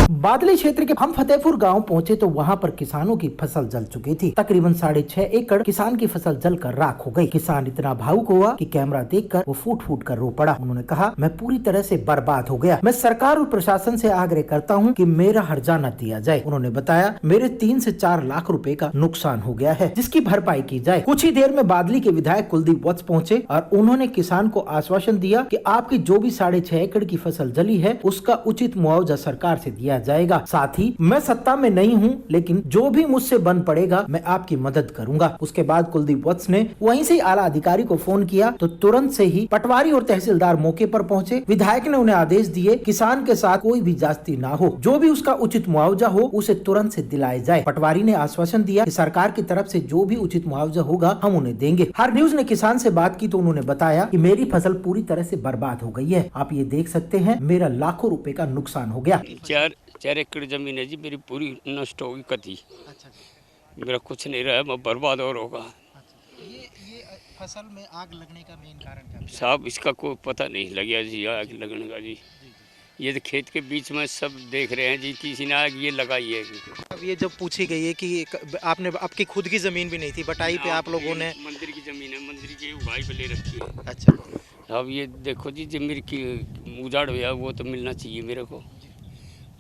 बादली क्षेत्र के हम फतेहपुर गांव पहुंचे तो वहां पर किसानों की फसल जल चुकी थी। तकरीबन 6.5 एकड़ किसान की फसल जलकर राख हो गई। किसान इतना भावुक हुआ कि कैमरा देखकर वो फूट फूट कर रो पड़ा। उन्होंने कहा, मैं पूरी तरह से बर्बाद हो गया। मैं सरकार और प्रशासन से आग्रह करता हूं कि मेरा हर्जाना दिया जाए। उन्होंने बताया, मेरे 3 से 4 लाख रुपए का नुकसान हो गया है, जिसकी भरपाई की जाए। कुछ ही देर में बादली के विधायक कुलदीप वत्स पहुँचे और उन्होंने किसान को आश्वासन दिया कि आपकी जो भी 6.5 एकड़ की फसल जली है उसका उचित मुआवजा सरकार से दिया जाएगा। साथ ही मैं सत्ता में नहीं हूं, लेकिन जो भी मुझसे बन पड़ेगा मैं आपकी मदद करूंगा। उसके बाद कुलदीप वत्स ने वहीं से आला अधिकारी को फोन किया तो तुरंत से ही पटवारी और तहसीलदार मौके पर पहुंचे। विधायक ने उन्हें आदेश दिए, किसान के साथ कोई भी जास्ती ना हो, जो भी उसका उचित मुआवजा हो उसे तुरंत से दिलाया जाए। पटवारी ने आश्वासन दिया कि सरकार की तरफ से जो भी उचित मुआवजा होगा हम उन्हें देंगे। हर न्यूज ने किसान से बात की तो उन्होंने बताया कि मेरी फसल पूरी तरह से बर्बाद हो गई है। आप ये देख सकते हैं, मेरा लाखों रुपए का नुकसान हो गया। 4 एकड़ जमीन है जी, मेरी पूरी नष्ट होगी कती। अच्छा जी। मेरा कुछ नहीं रहा, मैं बर्बाद और होगा। अच्छा, ये फसल में आग लगने का मेन कारण क्या है? साहब इसका कोई पता नहीं लगा जी, आग लगने का जी। ये तो खेत के बीच में सब देख रहे हैं जी, किसी ने आग ये लगाई है। अब ये जब पूछी गई है कि आपने आपकी खुद की ज़मीन भी नहीं थी, बटाई पे आप लोगों ने मंदिर की जमीन है, मंदिर की उगाई पे ले रखी है। अच्छा, अब ये देखो जी, जमीन की उजाड़ हुआ वो तो मिलना चाहिए मेरे को।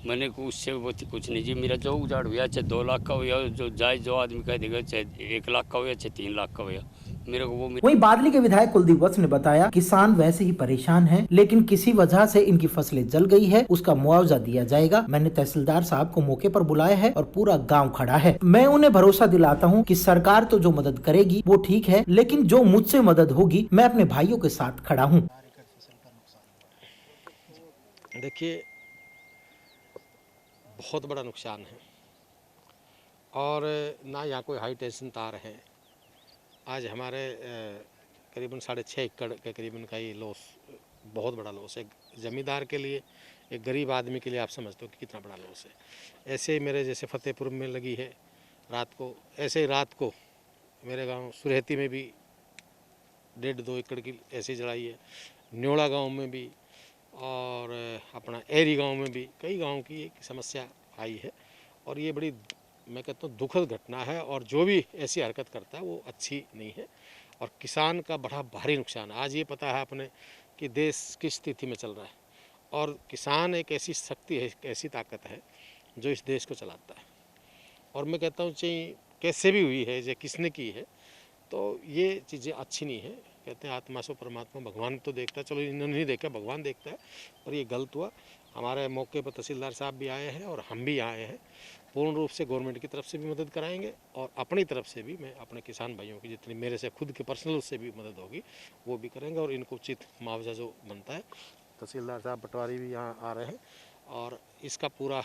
मैंने को उससे वो कुछ नहीं जी, मेरा जो उजाड़ हुआ चाहे 2 लाख का हुआ, जो जाए जो आदमी कह देगा, चाहे 1 लाख का हुआ चाहे 3 लाख का हुआ, मेरे को वो वहीं बादली के विधायक कुलदीप वत्स ने बताया, किसान वैसे ही परेशान हैं, लेकिन किसी वजह से इनकी फसलें जल गई है, उसका मुआवजा दिया जाएगा। मैंने तहसीलदार साहब को मौके पर बुलाया है और पूरा गांव खड़ा है। मैं उन्हें भरोसा दिलाता हूं कि सरकार तो जो मदद करेगी वो ठीक है, लेकिन जो मुझसे मदद होगी मैं अपने भाइयों के साथ खड़ा हूँ। देखिए, बहुत बड़ा नुकसान है और ना यहाँ कोई हाई टेंशन तार है। आज हमारे करीबन 6.5 एकड़ के करीबन का ये लॉस, बहुत बड़ा लॉस है ज़मींदार के लिए, एक गरीब आदमी के लिए। आप समझते हो कि कितना बड़ा लॉस है। ऐसे ही मेरे जैसे फतेहपुर में लगी है रात को, ऐसे ही रात को मेरे गांव सुरहेती में भी 1.5-2 एकड़ की ऐसी जलाई है। न्योड़ा गांव में भी और अपना एरी गांव में भी कई गांव की एक समस्या आई है और ये बड़ी, मैं कहता हूँ, दुखद घटना है। और जो भी ऐसी हरकत करता है वो अच्छी नहीं है और किसान का बड़ा भारी नुकसान है। आज ये पता है आपने कि देश किस स्थिति में चल रहा है और किसान एक ऐसी शक्ति है, एक ऐसी ताकत है जो इस देश को चलाता है। और मैं कहता हूँ चाहे कैसे भी हुई है, या किसने की है, तो ये चीज़ें अच्छी नहीं है। कहते हैं आत्मा से परमात्मा, भगवान तो देखता है, चलो इन्होंने नहीं देखा, भगवान देखता है, पर ये गलत हुआ। हमारे मौके पर तहसीलदार साहब भी आए हैं और हम भी आए हैं। पूर्ण रूप से गवर्नमेंट की तरफ से भी मदद कराएंगे और अपनी तरफ से भी मैं अपने किसान भाइयों की जितनी मेरे से खुद के पर्सनल उससे भी मदद होगी वो भी करेंगे और इनको उचित मुआवजा जो बनता है, तहसीलदार साहब पटवारी भी यहाँ आ रहे हैं और इसका पूरा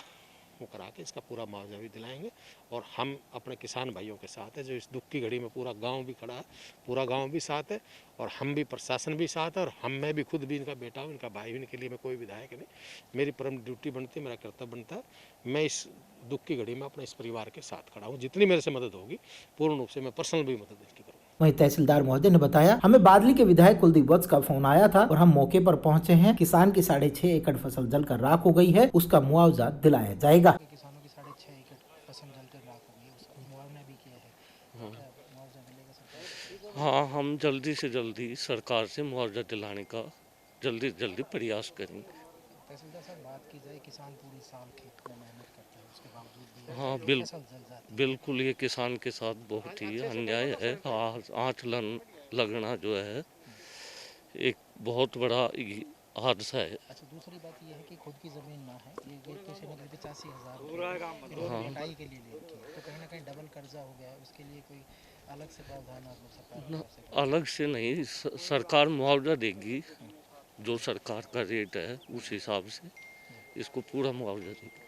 वो करा के इसका पूरा मुआवजा भी दिलाएंगे। और हम अपने किसान भाइयों के साथ है, जो इस दुख की घड़ी में पूरा गांव भी खड़ा है, पूरा गांव भी साथ है और हम भी, प्रशासन भी साथ है और मैं भी खुद भी इनका बेटा हूँ, इनका भाई हूँ। इनके लिए मैं कोई विधायक नहीं, मेरी परम ड्यूटी बनती है, मेरा कर्तव्य बनता है। मैं इस दुख की घड़ी में अपने इस परिवार के साथ खड़ा हूँ। जितनी मेरे से मदद होगी पूर्ण रूप से मैं पर्सनल भी मदद इनकी करूँगा। वहीं तहसीलदार महोदय ने बताया, हमें बादली के विधायक कुलदीप वत्स का फोन आया था और हम मौके पर पहुंचे हैं। किसान की 6.5 एकड़ फसल जलकर राख हो गई है, उसका मुआवजा दिलाया जाएगा। किसानों की 6.5 एकड़ फसल जलकर राख हो गई है, उसका मुआवजा भी किया है। मुआवजा मिलेगा सरकार? हाँ, हम जल्दी से जल्दी सरकार से मुआवजा दिलाने का जल्दी से जल्दी प्रयास करेंगे। तहसीलदार साहब, बात की जाए, किसान पूरी साल खेत में मेहनत करता है, उसके बावजूद भी हाँ, फसल जल जाती है। बिल्कुल ये किसान के साथ बहुत ही अन्याय है। आँच लगना जो है एक बहुत बड़ा हादसा है। अच्छा, दूसरी बात यह है कि खुद की ज़मीन ना है, ये किसी ने 85,000 कटाई के लिए ले रखी है, तो कहीं ना कहीं डबल कर्जा हो गया है। उसके लिए कोई अलग से प्रावधान आप लोग सरकार अलग से नहीं, सरकार मुआवजा देगी, जो सरकार का रेट है उस हिसाब से इसको पूरा मुआवजा देगी।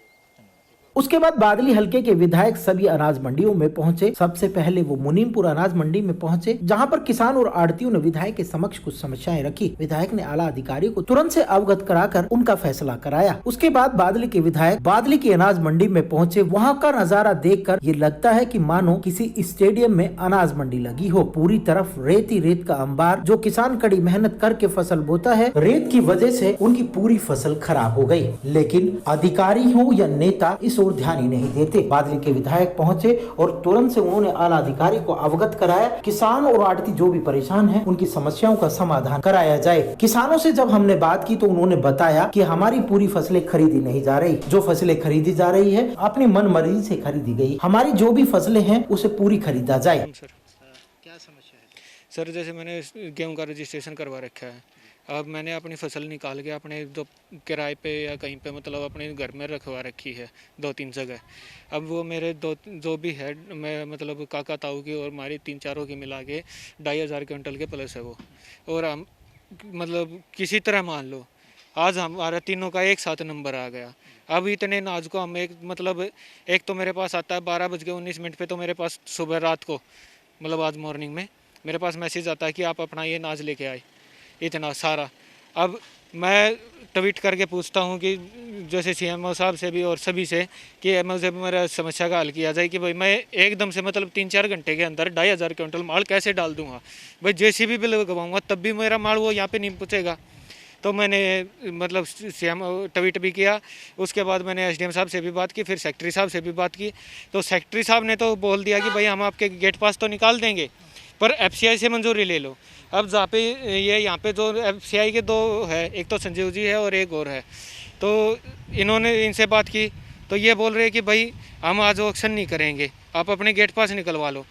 उसके बाद बादली हलके के विधायक सभी अनाज मंडियों में पहुंचे। सबसे पहले वो मुनीमपुर अनाज मंडी में पहुंचे, जहां पर किसान और आड़तियों ने विधायक के समक्ष कुछ समस्याएं रखी। विधायक ने आला अधिकारी को तुरंत से अवगत कराकर उनका फैसला कराया। उसके बाद बादली के विधायक बादली की अनाज मंडी में पहुंचे। वहां का नजारा देखकर ये लगता है कि मानो किसी स्टेडियम में अनाज मंडी लगी हो। पूरी तरफ रेत ही रेत का अंबार। जो किसान कड़ी मेहनत करके फसल बोता है, रेत की वजह से उनकी पूरी फसल खराब हो गई। लेकिन अधिकारी हो या नेता इस ओर ध्यान ही नहीं देते। बादली के विधायक पहुंचे और तुरंत से उन्होंने आला अधिकारी को अवगत कराया। किसान और आड़ती जो भी परेशान हैं, उनकी समस्याओं का समाधान कराया जाए। किसानों से जब हमने बात की तो उन्होंने बताया कि हमारी पूरी फसलें खरीदी नहीं जा रही। जो फसलें खरीदी जा रही है अपनी मन मर्जी से खरीदी गई। हमारी जो भी फसलें हैं उसे पूरी खरीदा जाए। क्या समस्या है? सर जैसे मैंने गेहूं का रजिस्ट्रेशन करवा रखा है। अब मैंने अपनी फसल निकाल के अपने जो किराए पे या कहीं पे मतलब अपने घर में रखवा रखी है 2-3 जगह। अब वो मेरे जो भी है, मैं मतलब काका ताऊ की और हमारी 3-4 की मिला के 2500 क्विंटल के प्लस है वो। और हम मतलब किसी तरह मान लो आज हमारा तीनों का एक साथ नंबर आ गया। अब इतने नाज को हम एक तो मेरे पास आता है 12:19 पे, तो मेरे पास सुबह रात को मतलब आज मॉर्निंग में मेरे पास मैसेज आता है कि आप अपना ये नाज लेके आए, इतना सारा। अब मैं ट्वीट करके पूछता हूँ कि जैसे CMO साहब से भी और सभी से कि मुझे मेरा समस्या का हल किया जाए कि भाई मैं एकदम से मतलब 3-4 घंटे के अंदर 2500 क्विंटल माल कैसे डाल दूँगा। भाई JCB भी लगवाऊँगा तब भी मेरा माल वो यहाँ पे नहीं पहुँचेगा। तो मैंने मतलब ट्वीट भी किया। उसके बाद मैंने SDM साहब से भी बात की, फिर सेक्रेटरी साहब से भी बात की। तो सेक्रेटरी साहब ने तो बोल दिया कि भाई हम आपके गेट पास तो निकाल देंगे पर FCI से मंजूरी ले लो। अब जहाँ पे यहाँ पे जो FCI के 2 है, एक तो संजीव जी है और एक और है, तो इन्होंने इनसे बात की तो ये बोल रहे हैं कि भाई हम आज ऑक्शन नहीं करेंगे, आप अपने गेट पास निकलवा लो।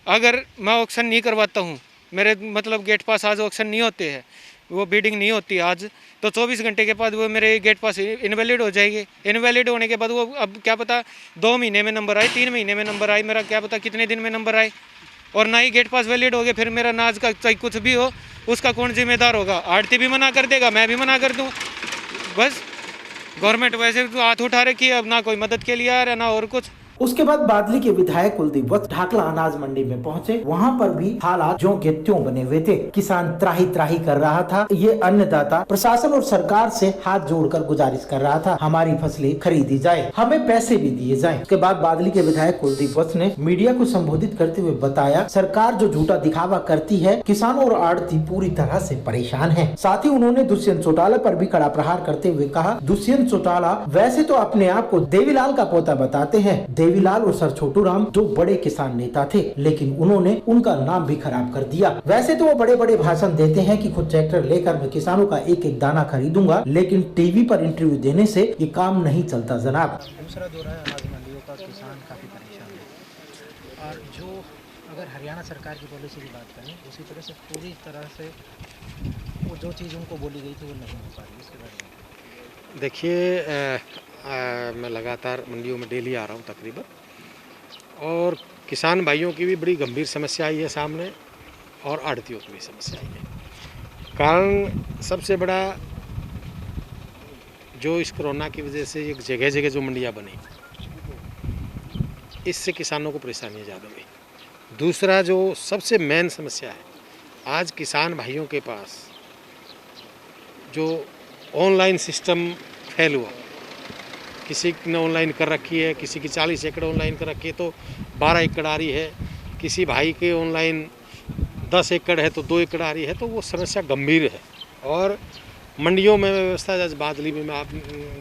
अगर मैं ऑक्शन नहीं करवाता हूँ, मेरे मतलब गेट पास आज ऑक्शन नहीं होते हैं, वो बीडिंग नहीं होती आज, तो 24 घंटे के बाद वो मेरे गेट पास इनवैलिड हो जाएगी। इनवैलिड होने के बाद वो अब क्या पता 2 महीने में नंबर आए, 3 महीने में नंबर आए, मेरा क्या पता कितने दिन में नंबर आए। और ना ही गेट पास वैलिड हो गए, फिर मेरा नाज का चाहे कुछ भी हो उसका कौन जिम्मेदार होगा? आड़ती भी मना कर देगा, मैं भी मना कर दूँ। बस गवर्नमेंट वैसे तो हाथ उठा रखी है, अब ना कोई मदद के लिए आ रहा है ना और कुछ। उसके बाद बादली के विधायक कुलदीप वत्स ढाकला अनाज मंडी में पहुंचे। वहां पर भी हालात ज्यों के त्यों बने हुए थे। किसान त्राही त्राही कर रहा था। ये अन्नदाता प्रशासन और सरकार से हाथ जोड़कर गुजारिश कर रहा था, हमारी फसलें खरीदी जाए, हमें पैसे भी दिए जाएं। उसके बाद बादली के विधायक कुलदीप वत्स ने मीडिया को संबोधित करते हुए बताया, सरकार जो झूठा दिखावा करती है, किसानों और आड़ती पूरी तरह से परेशान है। साथ ही उन्होंने दुष्यंत चौटाला पर भी कड़ा प्रहार करते हुए कहा, दुष्यंत चौटाला वैसे तो अपने आप को देवीलाल का पोता बताते हैं। देवीलाल और सर छोटू राम जो बड़े किसान नेता थे, लेकिन उन्होंने उनका नाम भी खराब कर दिया। वैसे तो वो बड़े बड़े भाषण देते हैं कि खुद ट्रैक्टर लेकर मैं किसानों का एक एक दाना खरीदूंगा, लेकिन टीवी पर इंटरव्यू देने से ये काम नहीं चलता जनाब। दूसरा दौर है अनाज मंडियों का, किसान काफ़ी परेशान है। और जो अगर हरियाणा सरकार की पॉलिसी की बात करें, उसी तरह से पूरी तरह से वो जो चीज़ उनको बोली गई थी वो नहीं हो पा रही। इसके बारे में देखिए, मैं लगातार मंडियों में डेली आ रहा हूँ तकरीबन, और किसान भाइयों की भी बड़ी गंभीर समस्या आई है सामने, और आड़तियों की भी समस्या आई है। कारण सबसे बड़ा जो इस कोरोना की वजह से एक जगह जगह जो मंडियाँ बनी, इससे किसानों को परेशानियाँ ज़्यादा हुई। दूसरा जो सबसे मेन समस्या है, आज किसान भाइयों के पास जो ऑनलाइन सिस्टम फेल हुआ, किसी ने ऑनलाइन कर रखी है, किसी की 40 एकड़ ऑनलाइन कर रखी है तो 12 एकड़ आ रही है, किसी भाई के ऑनलाइन 10 एकड़ है तो 2 एकड़ आ रही है, तो वो समस्या गंभीर है। और मंडियों में व्यवस्था, आज बादली में आप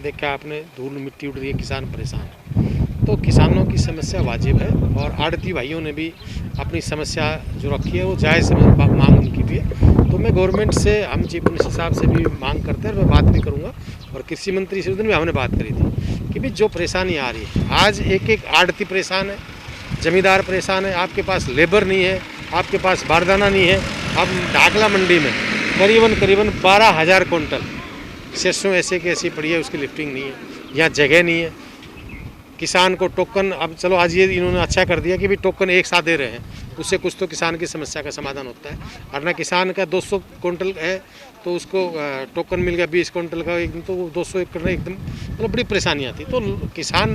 देखा आपने, धूल मिट्टी उड़ रही है, किसान परेशान है। तो किसानों की समस्या वाजिब है, और आड़ती भाइयों ने भी अपनी समस्या जो रखी है वो जायज़ मांग उनकी भी है। तो मैं गवर्नमेंट से, हम चीफ मिनिस्टर साहब से भी मांग करते हैं, और मैं बात भी करूँगा, और कृषि मंत्री से उस दिन भी हमने बात करी थी कि भाई जो परेशानी आ रही है, आज एक एक आड़ती परेशान है, जमींदार परेशान है, आपके पास लेबर नहीं है, आपके पास बारदाना नहीं है। अब ढाकला मंडी में करीबन 12,000 कुंटल सरसों ऐसे की ऐसी पड़ी है, उसकी लिफ्टिंग नहीं है, यहाँ जगह नहीं है। किसान को टोकन, अब चलो आज ये इन्होंने अच्छा कर दिया कि भाई टोकन एक साथ दे रहे हैं, उससे कुछ तो किसान की समस्या का समाधान होता है। और ना किसान का 200 क्विंटल है तो उसको टोकन मिल गया 20 क्विंटल का, एकदम तो 200 एकड़ एकदम मतलब बड़ी परेशानियाँ थी। तो किसान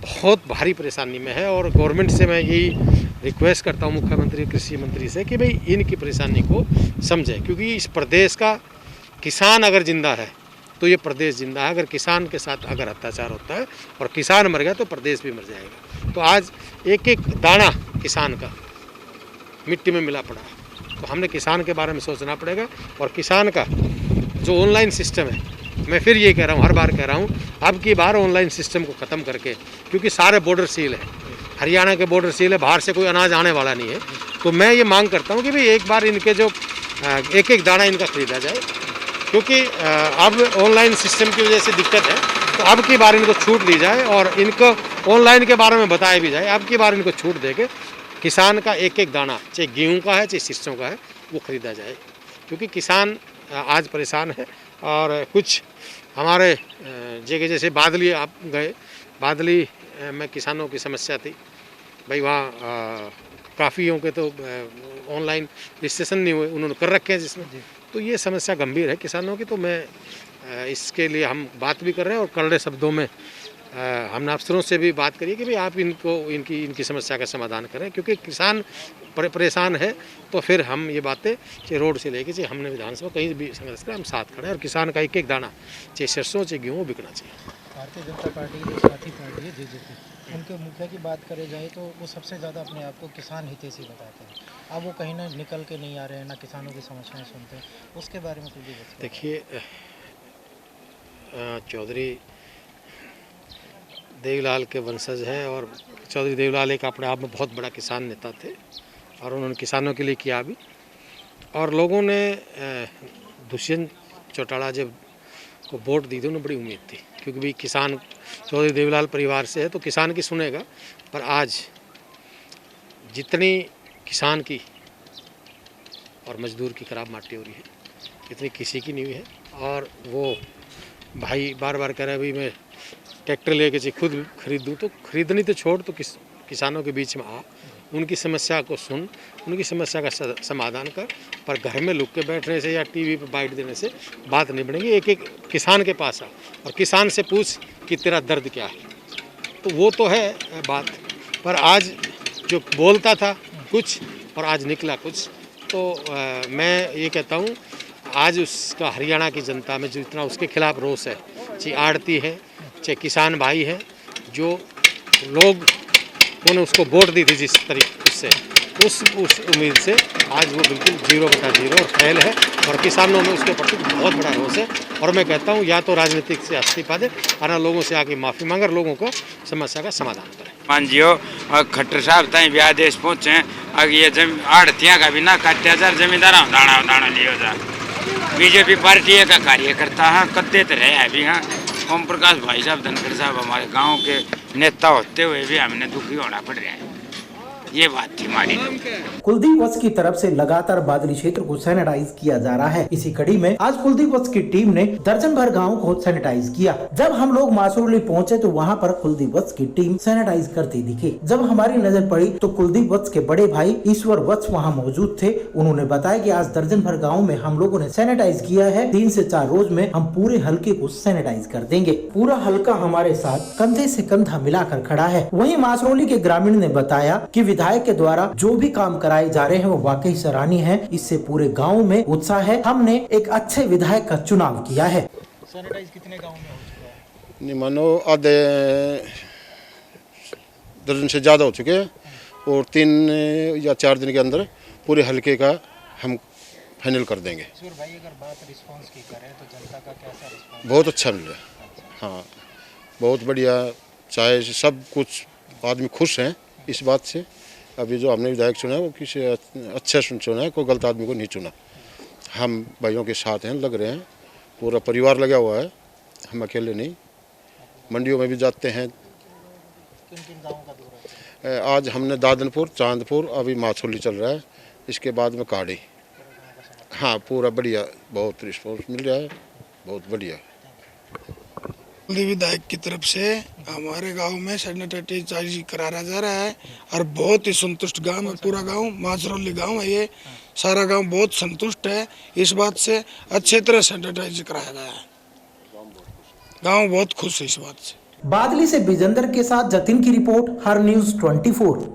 बहुत भारी परेशानी में है और गवर्नमेंट से मैं यही रिक्वेस्ट करता हूँ मुख्यमंत्री कृषि मंत्री से कि भाई इनकी परेशानी को समझें, क्योंकि इस प्रदेश का किसान अगर जिंदा है तो ये प्रदेश जिंदा है। अगर किसान के साथ अगर अत्याचार होता है और किसान मर गया तो प्रदेश भी मर जाएगा। तो आज एक एक दाना किसान का मिट्टी में मिला पड़ा है, तो हमने किसान के बारे में सोचना पड़ेगा। और किसान का जो ऑनलाइन सिस्टम है, मैं फिर ये कह रहा हूँ, हर बार कह रहा हूँ, अब की बार ऑनलाइन सिस्टम को ख़त्म करके, क्योंकि सारे बॉर्डर सील है, हरियाणा के बॉर्डर सील है, बाहर से कोई अनाज आने वाला नहीं है। तो मैं ये मांग करता हूँ कि भाई एक बार इनके जो एक एक दाना इनका खरीदा जाए, क्योंकि अब ऑनलाइन सिस्टम की वजह से दिक्कत है। तो अब की बार इनको छूट दी जाए और इनको ऑनलाइन के बारे में बताया भी जाए। अब की बार इनको छूट देके किसान का एक एक दाना, चाहे गेहूं का है चाहे सरसों का है, वो ख़रीदा जाए, क्योंकि किसान आज परेशान है। और कुछ हमारे जगह जैसे बादली आप गए, बादली में किसानों की समस्या थी भाई, वहाँ काफ़ियों के तो ऑनलाइन रजिस्ट्रेशन नहीं हुए, उन्होंने कर रखे हैं जिसमें, तो ये समस्या गंभीर है किसानों की। तो मैं इसके लिए हम बात भी कर रहे हैं और कड़े शब्दों में हमने अफसरों से भी बात करी कि भाई आप इनकी समस्या का समाधान करें, क्योंकि किसान परेशान है। तो फिर हम ये बातें चाहे रोड से लेके चाहे हमने विधानसभा कहीं भी संघर्ष करें, हम साथ खड़े हैं और किसान का एक एक दाना चाहे सरसों चाहे गेहूँ बिकना चाहिए। भारतीय जनता पार्टी की जो साथी पार्टी है जेजेपी, उनके मुखिया की बात करे जाए तो वो सबसे ज़्यादा अपने आप को किसान हितैषी बताते हैं। अब वो कहीं ना निकल के नहीं आ रहे हैं, ना किसानों की समस्याएं सुनते हैं, उसके बारे में कुछ भी बताइए। देखिए, चौधरी देवीलाल के वंशज हैं और चौधरी देवीलाल एक अपने आप में बहुत बड़ा किसान नेता थे और उन्होंने किसानों के लिए किया भी। और लोगों ने दुष्यंत चौटाला जब को वोट दी थी, उन्हें बड़ी उम्मीद थी, क्योंकि भाई किसान चौधरी देवीलाल परिवार से है तो किसान की सुनेगा। पर आज जितनी किसान की और मजदूर की खराब माटी हो रही है, इतनी किसी की नहीं हुई है। और वो भाई बार बार कह रहा है भाई मैं ट्रैक्टर लेके चाहिए खुद खरीदूँ, तो खरीदनी तो छोड़, तो किसानों के बीच में आ, उनकी समस्या को सुन, उनकी समस्या का समाधान कर। पर घर में लुक के बैठने से या टीवी पर बाइट देने से बात नहीं बनेगी। एक एक किसान के पास आ और किसान से पूछ कि तेरा दर्द क्या है, तो वो तो है बात। पर आज जो बोलता था कुछ और आज निकला कुछ, तो मैं ये कहता हूँ आज उसका हरियाणा की जनता में जो इतना उसके खिलाफ रोष है, चाहे आड़ती है चाहे किसान भाई है, जो लोग उन्होंने उसको वोट दी थी जिस तरीके से, उस उम्मीद से आज वो बिल्कुल 0/0 और फेल है। और किसानों में उसके प्रति बहुत बड़ा रोष है। और मैं कहता हूँ या तो राजनीतिक से इस्तीफा दे और लोगों से आके माफ़ी मांगे और लोगों को समस्या का समाधान करें। मान जियो और खट्टर साहब ताई भी आदेश पहुँचे, अगर ये आड़तियाँ का भी ना अत्याचार जमींदारा दाना लियो जा। बीजेपी पार्टी का कार्यकर्ता है, कद्दे तो रहे अभी। हाँ, ओम प्रकाश भाई साहब धनखड़ साहब हमारे गांव के नेता होते हुए भी हमने दुखी होना पड़ रहा है। ये बात थी हमारी। कुलदीप वत्स की तरफ से लगातार बादली क्षेत्र को सैनिटाइज किया जा रहा है। इसी कड़ी में आज कुलदीप वत्स की टीम ने दर्जन भर गाँव को सैनिटाइज किया। जब हम लोग मासरोली पहुंचे तो वहां पर कुलदीप वत्स की टीम सैनिटाइज करती दिखी। जब हमारी नजर पड़ी तो कुलदीप वत्स के बड़े भाई ईश्वर वत्स वहाँ मौजूद थे। उन्होंने बताया कि आज दर्जन भर गाँव में हम लोगों ने सैनिटाइज किया है। 3 से 4 रोज में हम पूरे हल्के को सैनिटाइज कर देंगे। पूरा हल्का हमारे साथ कंधे से कंधा मिलाकर खड़ा है। वहीं मासरोली के ग्रामीण ने बताया कि विधायक के द्वारा जो भी काम कराए जा रहे हैं वो वाकई सराहनीय है। इससे पूरे गांव में उत्साह है। हमने एक अच्छे विधायक का चुनाव किया है। सैनिटाइज कितने गाँव में हो चुका है? नहीं मानो आधे दर्जन से ज़्यादा हो चुके हैं और 3 या 4 दिन के अंदर पूरे हल्के का हम फाइनल कर देंगे। भाई अगर बात रिस्पांस की करें तो जनता का कैसा रिस्पांस? बहुत अच्छा मिल रहा है। हाँ, बहुत बढ़िया। चाहे सब कुछ आदमी खुश हैं इस बात से। अभी जो हमने विधायक चुना है वो किसी अच्छा चुना है, कोई गलत आदमी को नहीं चुना। हम भाइयों के साथ हैं, लग रहे हैं, पूरा परिवार लगा हुआ है, हम अकेले नहीं। मंडियों में भी जाते हैं। किन गाँव का दौरा है? आज हमने दादनपुर, चांदपुर, अभी माछोली चल रहा है, इसके बाद में काड़ी। हाँ, पूरा बढ़िया, बहुत रिस्पॉन्स मिल रहा है, बहुत बढ़िया। विधायक की तरफ से हमारे गांव में सैनिटाइज कराया जा रहा है और बहुत ही संतुष्ट गांव है। पूरा गांव माचरौली गांव है, ये सारा गांव बहुत संतुष्ट है इस बात से। अच्छी तरह सैनिटाइज कराया गया है, गांव बहुत खुश है इस बात से। बादली से बिजेंद्र के साथ जतिन की रिपोर्ट, हर न्यूज 24।